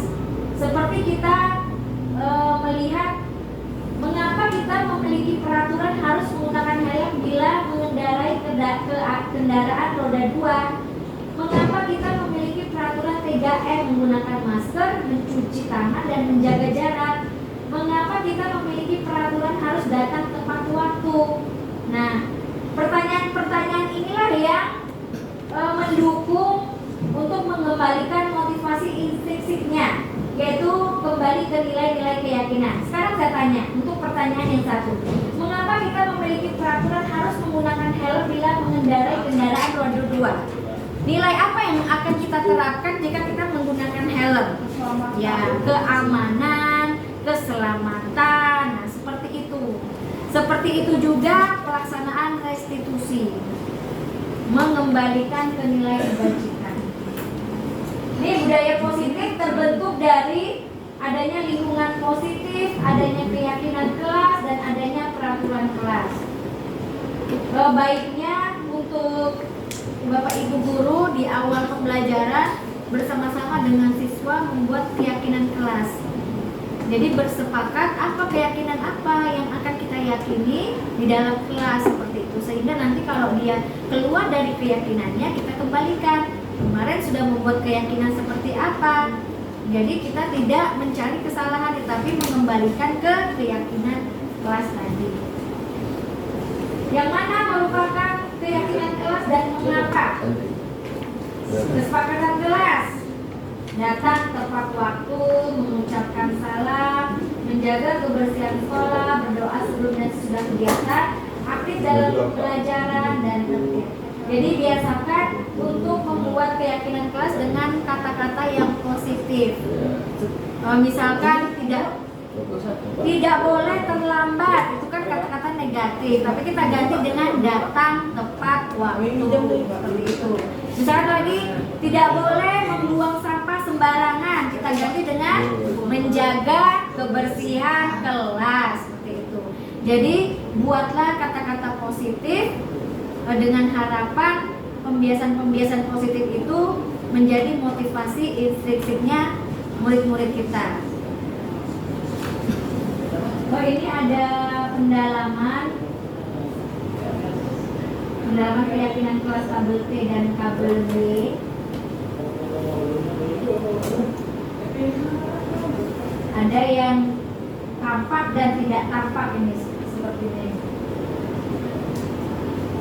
Seperti kita melihat mengapa kita memiliki peraturan harus menggunakan helm bila mengendarai kendaraan roda 2. Mengapa kita memiliki peraturan 3M menggunakan masker, mencuci tangan, dan menjaga jarak? Mengapa kita memiliki peraturan harus datang tepat waktu? Nah, pertanyaan-pertanyaan inilah yang mendukung untuk mengembalikan motivasi intrinsiknya, yaitu kembali ke nilai-nilai keyakinan. Sekarang saya tanya, untuk pertanyaan yang satu, mengapa kita memiliki peraturan harus menggunakan helm bila mengendarai kendaraan roda 2? Nilai apa yang akan kita terapkan jika kita menggunakan helm? Ya, keamanan, keselamatan. Nah, seperti itu. Seperti itu juga pelaksanaan restitusi, mengembalikan ke nilai kebajikan. Ini budaya positif terbentuk dari adanya lingkungan positif, adanya keyakinan kelas, dan adanya peraturan kelas. Baiknya untuk Bapak Ibu guru di awal pembelajaran bersama-sama dengan siswa membuat keyakinan kelas. Jadi bersepakat apa keyakinan apa yang akan kita yakini di dalam kelas seperti itu, sehingga nanti kalau dia keluar dari keyakinannya kita kembalikan. Kemarin sudah membuat keyakinan seperti apa. Jadi kita tidak mencari kesalahan tetapi mengembalikan ke keyakinan kelas tadi. Yang mana merupakan keyakinan kelas dan mengapa? Kesepakatan kelas. Datang tepat waktu, mengucapkan salam, menjaga kebersihan sekolah, berdoa sebelum dan sesudah kegiatan, aktif dalam pembelajaran dan tertib. Jadi biasakan untuk membuat keyakinan kelas dengan kata-kata yang positif. Misalkan tidak boleh terlambat, itu kan kata-kata negatif, tapi kita ganti dengan datang tepat waktu, seperti itu. Misalkan lagi tidak boleh membuang sampah sembarangan, kita ganti dengan menjaga kebersihan kelas, seperti itu. Jadi buatlah kata-kata positif dengan harapan pembiasan-pembiasan positif itu menjadi motivasi intrinsiknya murid-murid kita. Oh, ini ada pendalaman keyakinan kelas kabel T dan kabel B. Ada yang tampak dan tidak tampak, ini seperti ini.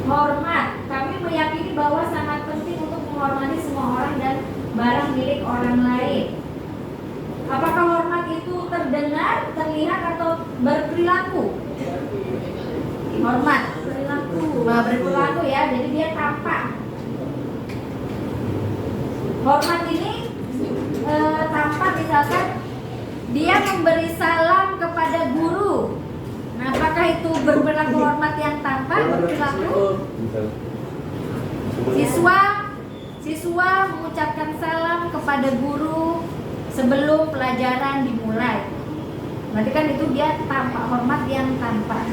Hormat, kami meyakini bahwa sangat penting untuk menghormati semua orang dan barang milik orang lain. Apakah hormat itu terdengar, terlihat, atau berperilaku? Hormat, berperilaku ya, jadi dia tampak. Hormat ini tampak, misalkan dia memberi salam kepada guru. Nah, apakah itu berperilaku hormat yang tampak, berperilaku? Siswa mengucapkan salam kepada guru sebelum pelajaran dimulai. Berarti kan itu dia tampak, hormat yang tampak.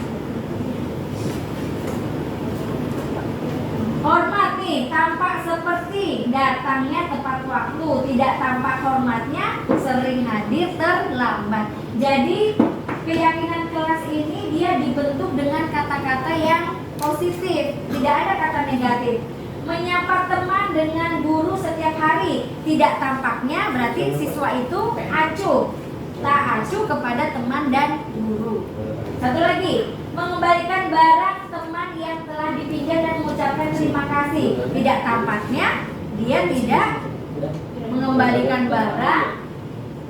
Hormat nih tampak seperti datangnya tepat waktu, tidak tampak hormatnya sering hadir terlambat. Jadi keyakinan kelas ini dia dibentuk dengan kata-kata yang positif, tidak ada kata negatif. Menyapa teman dengan guru setiap hari, tidak tampaknya berarti siswa itu acuh, tak acuh kepada teman dan guru. Satu lagi, mengembalikan barang teman yang telah dipinjam dan mengucapkan terima kasih, tidak tampaknya dia tidak mengembalikan barang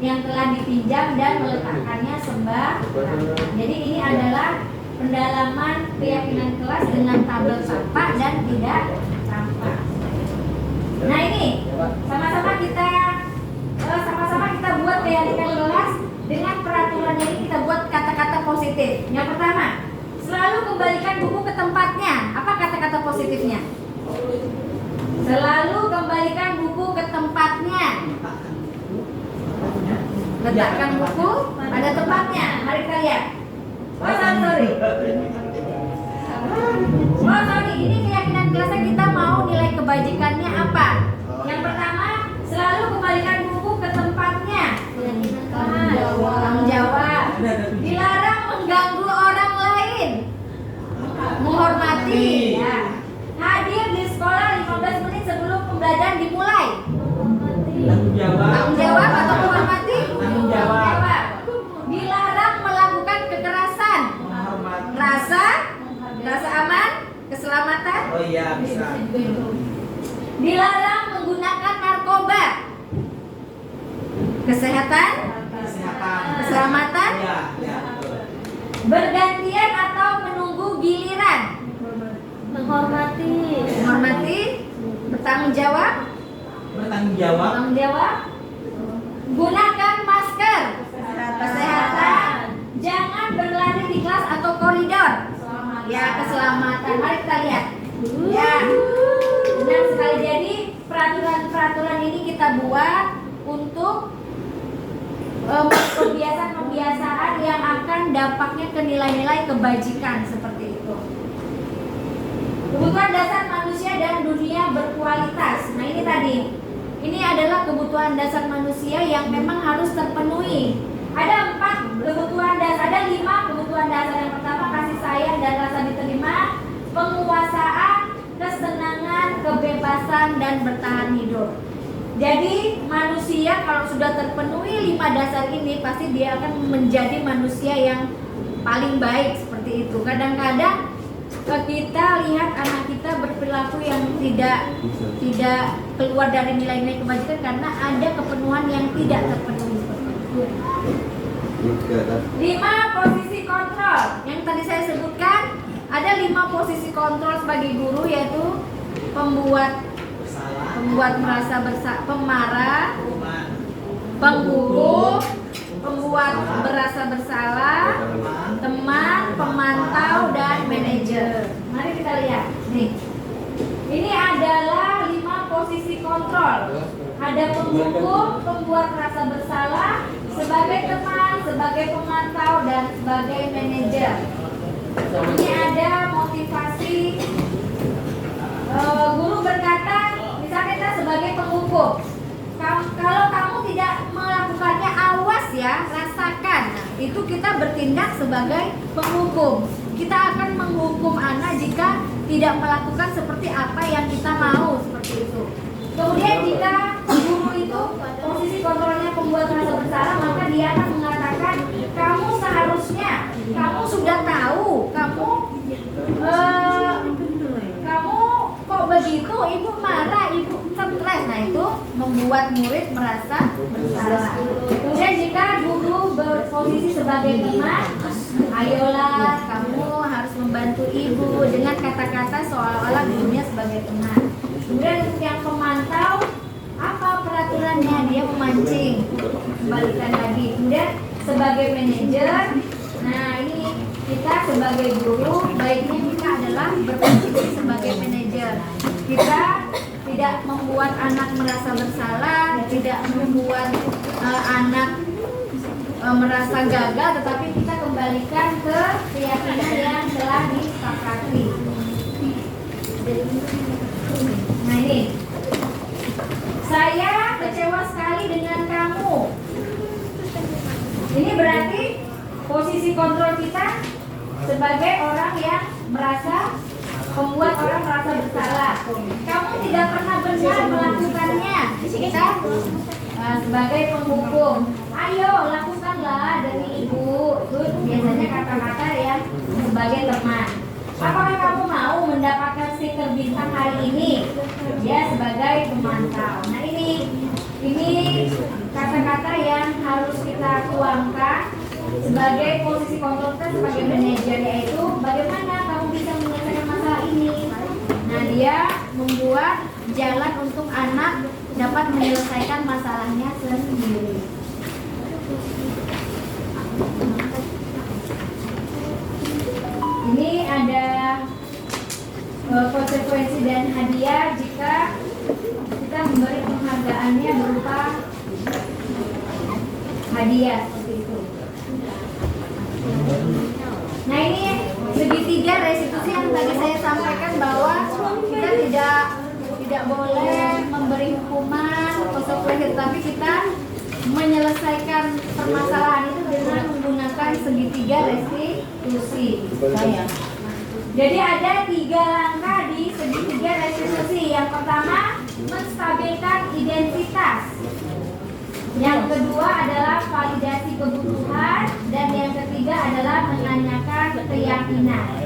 yang telah dipinjam dan meletakkannya sembarangan. Jadi ini adalah pendalaman keyakinan kelas dengan tabel tampak dan tidak tampak. Nah ini sama-sama kita buat keyakinan kelas dengan peraturan ini, kita buat kata-kata positif. Yang pertama, selalu kembalikan buku ke tempatnya. Apa kata-kata positifnya? Selalu kembalikan buku ke tempatnya. Letakkan buku pada tempatnya. Mari kita lihat. Oh sorry. Ini keyakinan kelasnya, kita mau nilai kebajikannya apa? Yang pertama, selalu kembalikan buku ke tempatnya. Tanggung jawab. Dilarang mengganggu orang lain. Menghormati. Ya. Hadir di sekolah 15 menit sebelum pembelajaran dimulai. Tanggung jawab atau menghormati? Tanggung jawab. Dilarang melakukan kekerasan. Rasa aman, keselamatan. Oh iya, bisa. Dilarang menggunakan narkoba. Kesehatan, keselamatan. Iya, iya. Bergantian atau menunggu giliran. Menghormati, bertanggung jawab. Gunakan masker. Kesehatan. Jangan berlari di kelas atau koridor. Ya, keselamatan. Mari kita lihat. Ya, benar sekali. Jadi peraturan-peraturan ini kita buat untuk kebiasaan-kebiasaan yang akan dampaknya ke nilai-nilai kebajikan seperti itu. Kebutuhan dasar manusia dan dunia berkualitas. Nah ini tadi, ini adalah kebutuhan dasar manusia yang memang harus terpenuhi. Ada 4 kebutuhan dasar, ada 5 kebutuhan dasar. Yang pertama kasih sayang dan rasa diterima, penguasaan, kesenangan, kebebasan, dan bertahan hidup. Jadi manusia kalau sudah terpenuhi 5 dasar ini, pasti dia akan menjadi manusia yang paling baik seperti itu. Kadang-kadang kita lihat anak kita berperilaku yang tidak keluar dari nilai-nilai kebajikan karena ada kepenuhan yang tidak terpenuhi seperti itu. 5 posisi kontrol yang tadi saya sebutkan, ada 5 posisi kontrol sebagai guru, yaitu pembuat merasa pemarah, penghukum, pembuat berasa bersalah, teman, pemantau, dan manajer. Mari kita lihat nih. Ini adalah 5 posisi kontrol. Ada penghukum, pembuat merasa bersalah, sebagai teman, sebagai pemantau, dan sebagai manajer. Ini ada motivasi. Guru berkata, misalnya kita sebagai penghukum, kalau kamu tidak melakukannya, awas ya, rasakan. Nah, itu kita bertindak sebagai penghukum. Kita akan menghukum anak jika tidak melakukan seperti apa yang kita mau, seperti itu. Kemudian jika guru itu posisi kontrolnya pembuat merasa bersalah, maka dia akan mengatakan, kamu seharusnya, kamu sudah tahu, kamu kok begitu, ibu marah, ibu stres. Nah, itu membuat murid merasa bersalah. Kemudian jika guru berposisi sebagai teman, ayolah kamu harus membantu ibu, dengan kata-kata seolah-olah gurunya sebagai teman. Kemudian untuk yang pemantau, apa peraturannya? Dia memancing, kembalikan lagi. Kemudian sebagai manajer, nah ini kita sebagai guru, baiknya kita adalah berposisi sebagai manajer. Kita tidak membuat anak merasa bersalah, tidak membuat anak merasa gagal, tetapi kita kembalikan ke keyakinan yang telah disepakati. Nah ini, saya kecewa sekali dengan kamu. Ini berarti posisi kontrol kita sebagai orang yang membuat orang merasa bersalah. Kamu tidak pernah benar melakukannya. Kita sebagai penghukum, ayo lakukanlah demi ibu. Itu biasanya kata-kata yang sebagai teman. Apakah kamu mau mendapatkan stiker bintang hari ini? Dia sebagai pemantau. Nah ini kata-kata yang harus kita tuangkan sebagai posisi kontrol kita sebagai manajer, yaitu bagaimana kamu bisa menyelesaikan masalah ini. Nah, dia membuat jalan untuk anak dapat menyelesaikan masalahnya sendiri. Ini ada konsekuensi dan hadiah jika kita memberi penghargaannya berupa hadiah seperti itu. Nah, ini segitiga restitusi yang tadi saya sampaikan, bahwa kita tidak boleh memberi hukuman konsekuensi, tapi kita menyelesaikan permasalahan itu dengan menggunakan segitiga restitusi. Jadi ada 3 langkah di segitiga restitusi. Yang pertama, menstabilkan identitas. Yang kedua adalah validasi kebutuhan, dan yang ketiga adalah menanyakan keyakinan.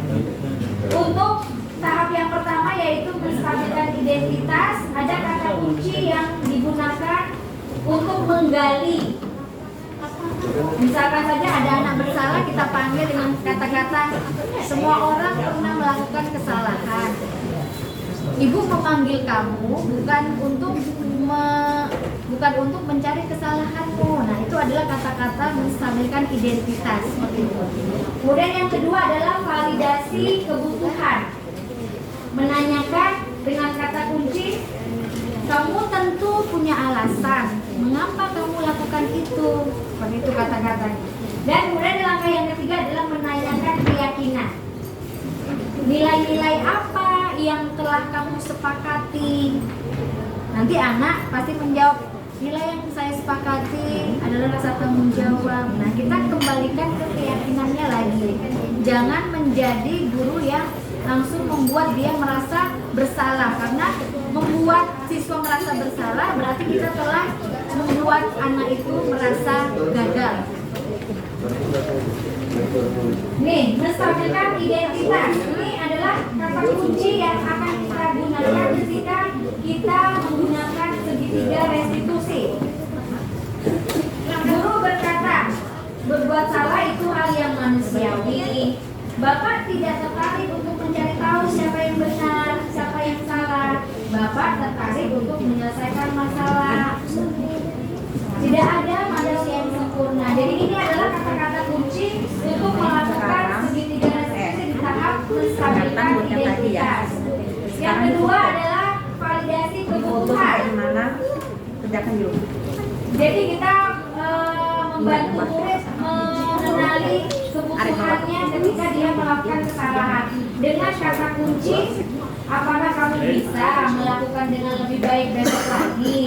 Untuk tahap yang pertama, yaitu menstabilkan identitas, ada kata kunci yang digunakan untuk menggali. Misalkan saja ada anak bersalah, kita panggil dengan kata-kata, semua orang pernah melakukan kesalahan. Ibu memanggil kamu bukan untuk mencari kesalahanmu. Nah, itu adalah kata-kata menstabilkan identitas seperti itu. Kemudian yang kedua adalah validasi kebutuhan. Menanyakan dengan kata kunci, kamu tentu punya alasan mengapa kamu lakukan itu. Seperti itu kata-katanya. Dan kemudian langkah yang ketiga adalah menanyakan keyakinan. Nilai-nilai apa yang telah kamu sepakati? Nanti anak pasti menjawab, nilai yang saya sepakati adalah rasa tanggung jawab. Nah, kita kembalikan ke keyakinannya lagi. Jangan menjadi guru yang langsung membuat dia merasa bersalah, karena membuat siswa merasa bersalah berarti kita telah membuat anak itu merasa gagal. Nih, menstabilkan identitas. Ini adalah kata kunci yang akan kita gunakan ketika kita menggunakan segitiga restitusi. Guru berkata, berbuat salah itu hal yang manusiawi. Bapak tidak tertarik untuk mencari tahu siapa yang benar, siapa yang salah. Bapak tertarik untuk menyelesaikan masalah. Tidak ada manusia yang sempurna. Jadi ini adalah kata-kata kunci untuk melakukan segitiga restitusi di tahap menstabilkan identitas. Yang kedua adalah validasi kebutuhan. Kerjakan dulu. Jadi kita membantu murid mengenali kebutuhannya ketika dia melakukan kesalahan. Dengan kata kunci, apakah kamu bisa melakukan dengan lebih baik besok lagi?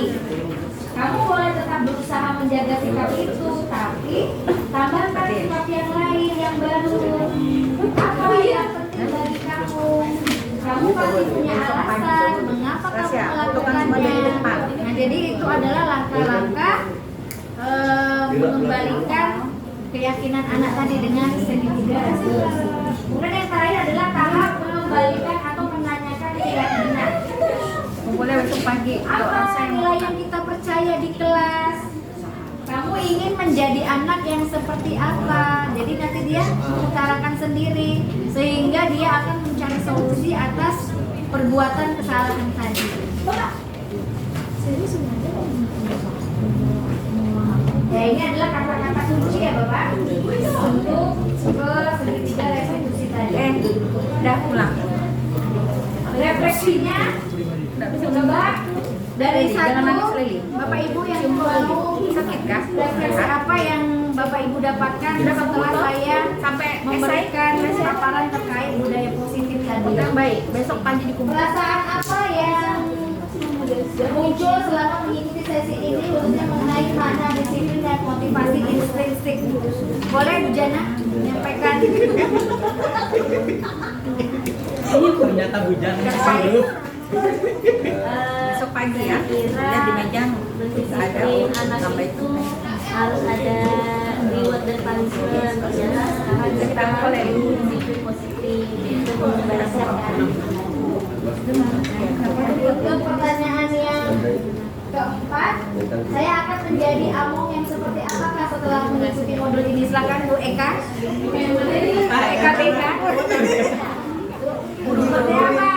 Kamu boleh tetap berusaha menjaga sikap itu, tapi tambahkan sikap yang lain yang baru. Apa yang penting bagi kamu? Kamu pasti punya alasan mengapa kamu melakukannya. Nah, jadi itu adalah langkah-langkah mengembalikan keyakinan anak tadi dengan segitiga restitusi. Kemudian yang terakhir adalah tahap mengembalikan atau menanyakan keyakinan. Boleh besok pagi. Apa nilai yang kita percaya di kelas? Kamu ingin menjadi anak yang seperti apa? Jadi nanti dia mengutarakan sendiri, sehingga dia akan mencari solusi atas perbuatan kesalahan tadi. Ya, ini adalah kata-kata kunci ya Bapak untuk ke segitiga restitusi tadi. Udah pulang. Refleksinya coba dari satu Bapak Ibu yang mau sakit kah? Refleksi apa yang Bapak Ibu dapatkan setelah saya sampai memberikan paparan terkait budaya positif tadi? Baik, besok pagi dikumpul. Perasaan apa yang muncul selama mengikuti sesi ini khususnya mengenai makna disiplin dan motivasi intrinsik? Boleh Bu Jana menyampaikan? Ternyata bujang dulu. Besok pagi ya. Lihat di meja ada anak sampai itu harus ada reward dan punishment. Ternyata sekarang kita disiplin positif itu mengembalikan. Untuk pertanyaan yang keempat, saya akan menjadi among yang seperti apakah setelah mengikuti modul ini? Silakan Bu Eka. Eka TK. Seperti apa?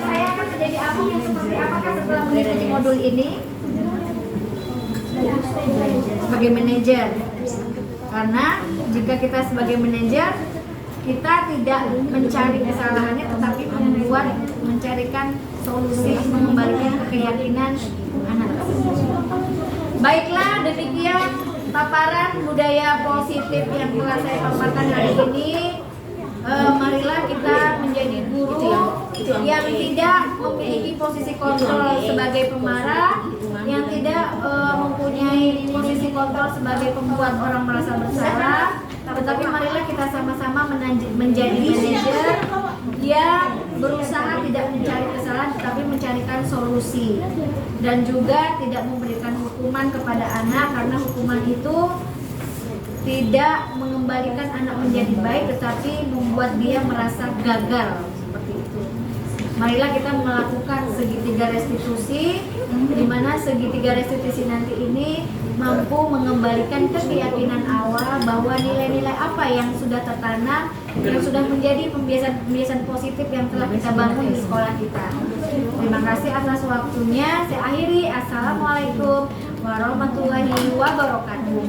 Saya akan menjadi among yang seperti apakah setelah mengikuti modul ini? Sebagai manajer. Karena jika kita sebagai manajer, kita tidak mencari kesalahannya, tetapi mencarikan solusi, mengembalikan keyakinan anak. Baiklah, demikian paparan budaya positif yang telah saya paparkan hari ini. Marilah kita menjadi guru yang tidak memiliki posisi kontrol sebagai pemarah, yang tidak mempunyai posisi kontrol sebagai pembuat orang merasa bersalah, tetapi marilah kita sama-sama menjadi manajer yang berusaha tidak mencari kesalahan tetapi mencarikan solusi, dan juga tidak memberikan hukuman kepada anak, karena hukuman itu tidak mengembalikan anak menjadi baik tetapi membuat dia merasa gagal, seperti itu. Marilah kita melakukan segitiga restitusi, di mana segitiga restitusi nanti ini mampu mengembalikan keyakinan awal bahwa nilai-nilai apa yang sudah tertanam, yang sudah menjadi pembiasaan positif yang telah kita bangun di sekolah kita. Terima kasih atas waktunya. Saya akhiri. Assalamualaikum warahmatullahi wabarakatuh.